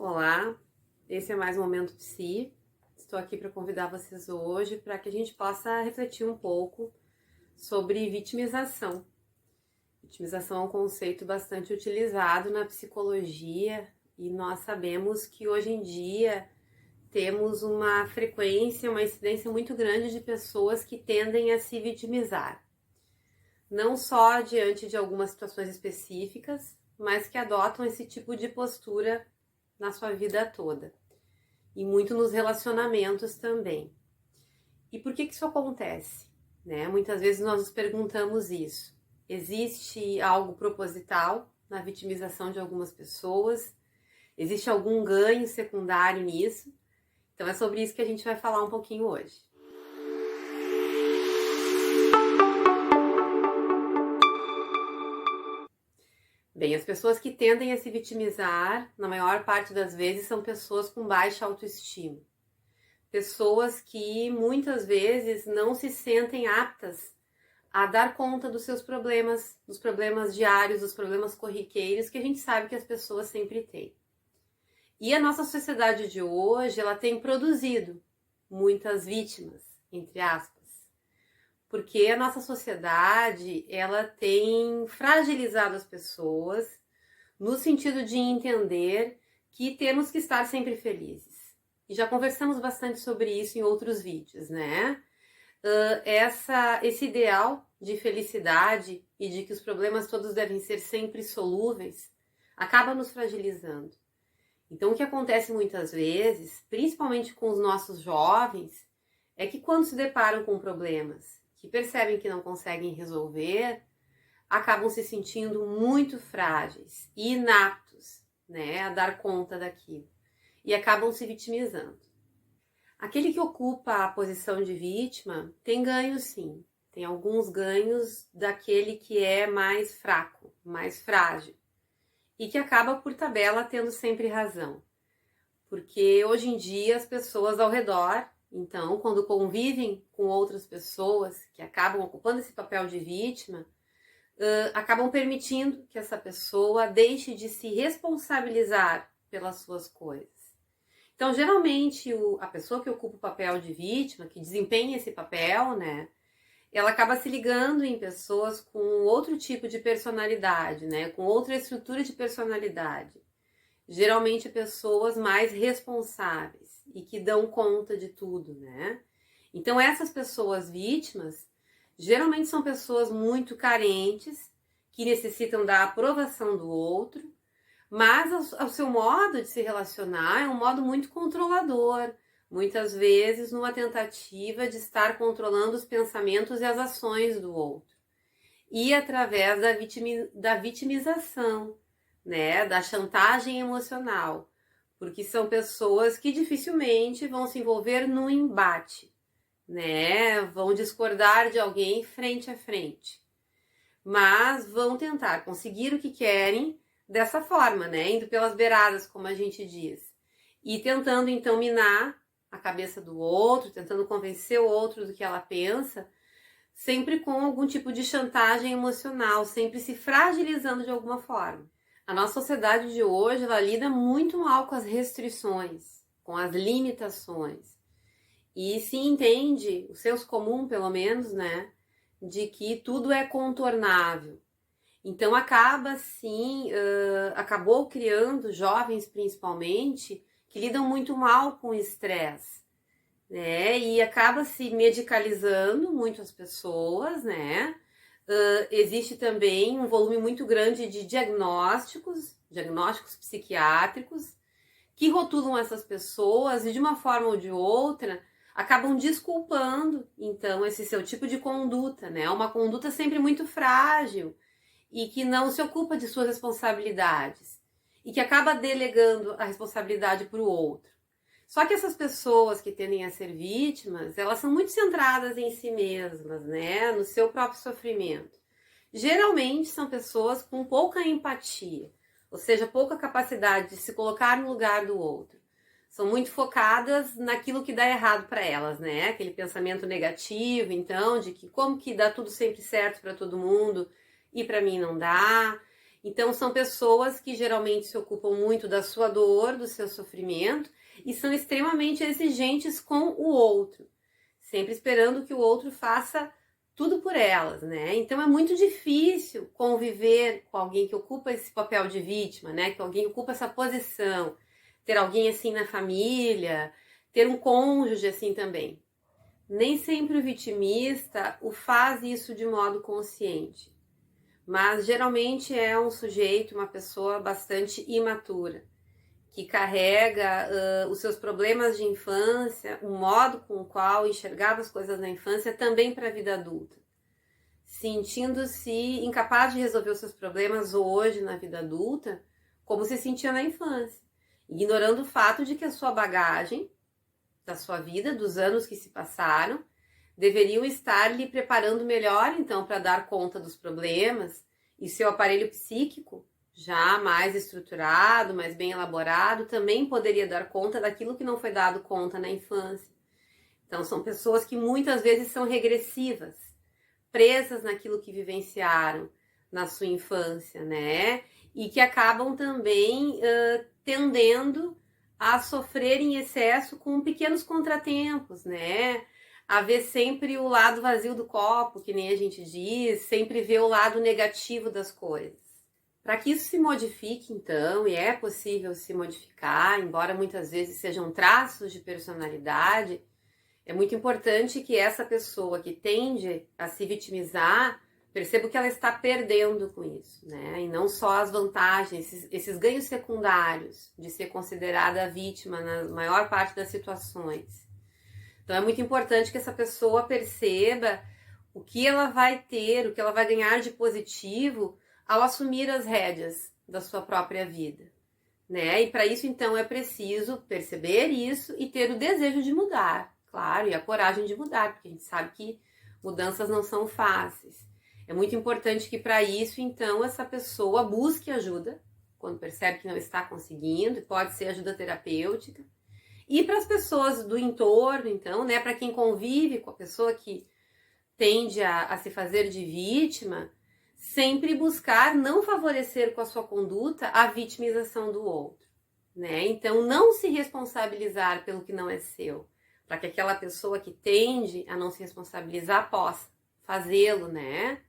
Olá, esse é mais um Momento Psi. Estou aqui para convidar vocês hoje para que a gente possa refletir um pouco sobre vitimização. Vitimização é um conceito bastante utilizado na psicologia e nós sabemos que hoje em dia temos uma frequência, uma incidência muito grande de pessoas que tendem a se vitimizar. Não só diante de algumas situações específicas, mas que adotam esse tipo de postura na sua vida toda. E muito nos relacionamentos também. E por que isso acontece? Muitas vezes nós nos perguntamos isso. Existe algo proposital na vitimização de algumas pessoas? Existe algum ganho secundário nisso? Então é sobre isso que a gente vai falar um pouquinho hoje. Bem, as pessoas que tendem a se vitimizar, na maior parte das vezes, são pessoas com baixa autoestima. Pessoas que muitas vezes não se sentem aptas a dar conta dos seus problemas, dos problemas diários, dos problemas corriqueiros que a gente sabe que as pessoas sempre têm. E a nossa sociedade de hoje, ela tem produzido muitas vítimas, entre aspas. Porque a nossa sociedade, ela tem fragilizado as pessoas no sentido de entender que temos que estar sempre felizes. E já conversamos bastante sobre isso em outros vídeos, né? Esse ideal de felicidade e de que os problemas todos devem ser sempre solúveis, acaba nos fragilizando. Então, o que acontece muitas vezes, principalmente com os nossos jovens, é que quando se deparam com problemas que percebem que não conseguem resolver, acabam se sentindo muito frágeis e inaptos, a dar conta daquilo. E acabam se vitimizando. Aquele que ocupa a posição de vítima tem ganhos, sim. Tem alguns ganhos daquele que é mais fraco, mais frágil. E que acaba, por tabela, tendo sempre razão. Porque hoje em dia as pessoas ao redor, então, quando convivem com outras pessoas que acabam ocupando esse papel de vítima, acabam permitindo que essa pessoa deixe de se responsabilizar pelas suas coisas. Então, geralmente, a pessoa que ocupa o papel de vítima, que desempenha esse papel, ela acaba se ligando em pessoas com outro tipo de personalidade, com outra estrutura de personalidade. Geralmente pessoas mais responsáveis e que dão conta de tudo, Então essas pessoas vítimas geralmente são pessoas muito carentes, que necessitam da aprovação do outro, mas o seu modo de se relacionar é um modo muito controlador, muitas vezes numa tentativa de estar controlando os pensamentos e as ações do outro. E através da vitimização, da chantagem emocional, porque são pessoas que dificilmente vão se envolver num embate, vão discordar de alguém frente a frente, mas vão tentar conseguir o que querem dessa forma, indo pelas beiradas, como a gente diz, e tentando então minar a cabeça do outro, tentando convencer o outro do que ela pensa, sempre com algum tipo de chantagem emocional, sempre se fragilizando de alguma forma. A nossa sociedade de hoje, ela lida muito mal com as restrições, com as limitações. E se entende, o senso comum pelo menos, de que tudo é contornável. Então acabou criando jovens principalmente, que lidam muito mal com o estresse. E acaba se medicalizando muito as pessoas, existe também um volume muito grande de diagnósticos psiquiátricos, que rotulam essas pessoas e de uma forma ou de outra acabam desculpando, então, esse seu tipo de conduta, uma conduta sempre muito frágil e que não se ocupa de suas responsabilidades e que acaba delegando a responsabilidade para o outro. Só que essas pessoas que tendem a ser vítimas, elas são muito centradas em si mesmas, no seu próprio sofrimento. Geralmente são pessoas com pouca empatia, ou seja, pouca capacidade de se colocar no lugar do outro. São muito focadas naquilo que dá errado para elas, aquele pensamento negativo, então, de que como que dá tudo sempre certo para todo mundo e para mim não dá. Então, são pessoas que geralmente se ocupam muito da sua dor, do seu sofrimento e são extremamente exigentes com o outro, sempre esperando que o outro faça tudo por elas, né? Então é muito difícil conviver com alguém que ocupa esse papel de vítima, né? Que alguém ocupa essa posição, ter alguém assim na família, ter um cônjuge assim também. Nem sempre o vitimista o faz isso de modo consciente, mas geralmente é um sujeito, uma pessoa bastante imatura, que carrega os seus problemas de infância, o modo com o qual enxergava as coisas na infância também para a vida adulta, sentindo-se incapaz de resolver os seus problemas hoje na vida adulta, como se sentia na infância, ignorando o fato de que a sua bagagem da sua vida, dos anos que se passaram, deveriam estar lhe preparando melhor então para dar conta dos problemas, e seu aparelho psíquico, já mais estruturado, mais bem elaborado, também poderia dar conta daquilo que não foi dado conta na infância. Então são pessoas que muitas vezes são regressivas, presas naquilo que vivenciaram na sua infância, né? E que acabam também tendendo a sofrer em excesso com pequenos contratempos, né? A ver sempre o lado vazio do copo, que nem a gente diz, sempre ver o lado negativo das coisas. Para que isso se modifique, então, e é possível se modificar, embora muitas vezes sejam traços de personalidade, é muito importante que essa pessoa que tende a se vitimizar perceba que ela está perdendo com isso, né? E não só as vantagens, esses ganhos secundários de ser considerada vítima na maior parte das situações. Então é muito importante que essa pessoa perceba o que ela vai ter, o que ela vai ganhar de positivo ao assumir as rédeas da sua própria vida, né? E para isso, então, é preciso perceber isso e ter o desejo de mudar, claro, e a coragem de mudar, porque a gente sabe que mudanças não são fáceis. É muito importante que para isso, então, essa pessoa busque ajuda, quando percebe que não está conseguindo, pode ser ajuda terapêutica. E para as pessoas do entorno, então, né, para quem convive com a pessoa que tende a se fazer de vítima, sempre buscar não favorecer com a sua conduta a vitimização do outro, né? Então, não se responsabilizar pelo que não é seu, para que aquela pessoa que tende a não se responsabilizar possa fazê-lo, né?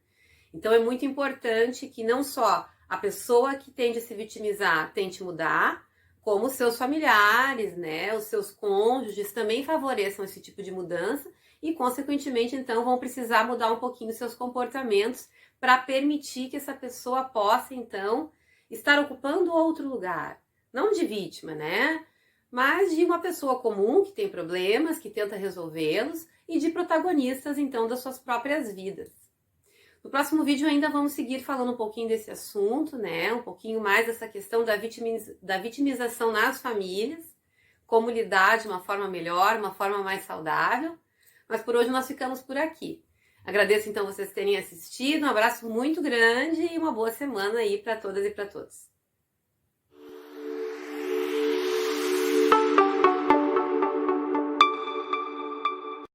Então, é muito importante que não só a pessoa que tende a se vitimizar tente mudar, como os seus familiares, né, os seus cônjuges também favoreçam esse tipo de mudança e, consequentemente, então, vão precisar mudar um pouquinho seus comportamentos para permitir que essa pessoa possa, então, estar ocupando outro lugar. Não de vítima, né? Mas de uma pessoa comum que tem problemas, que tenta resolvê-los e de protagonistas, então, das suas próprias vidas. No próximo vídeo ainda vamos seguir falando um pouquinho desse assunto, né? Um pouquinho mais dessa questão da vitimização nas famílias, como lidar de uma forma melhor, uma forma mais saudável. Mas por hoje nós ficamos por aqui. Agradeço então vocês terem assistido, um abraço muito grande e uma boa semana aí para todas e para todos.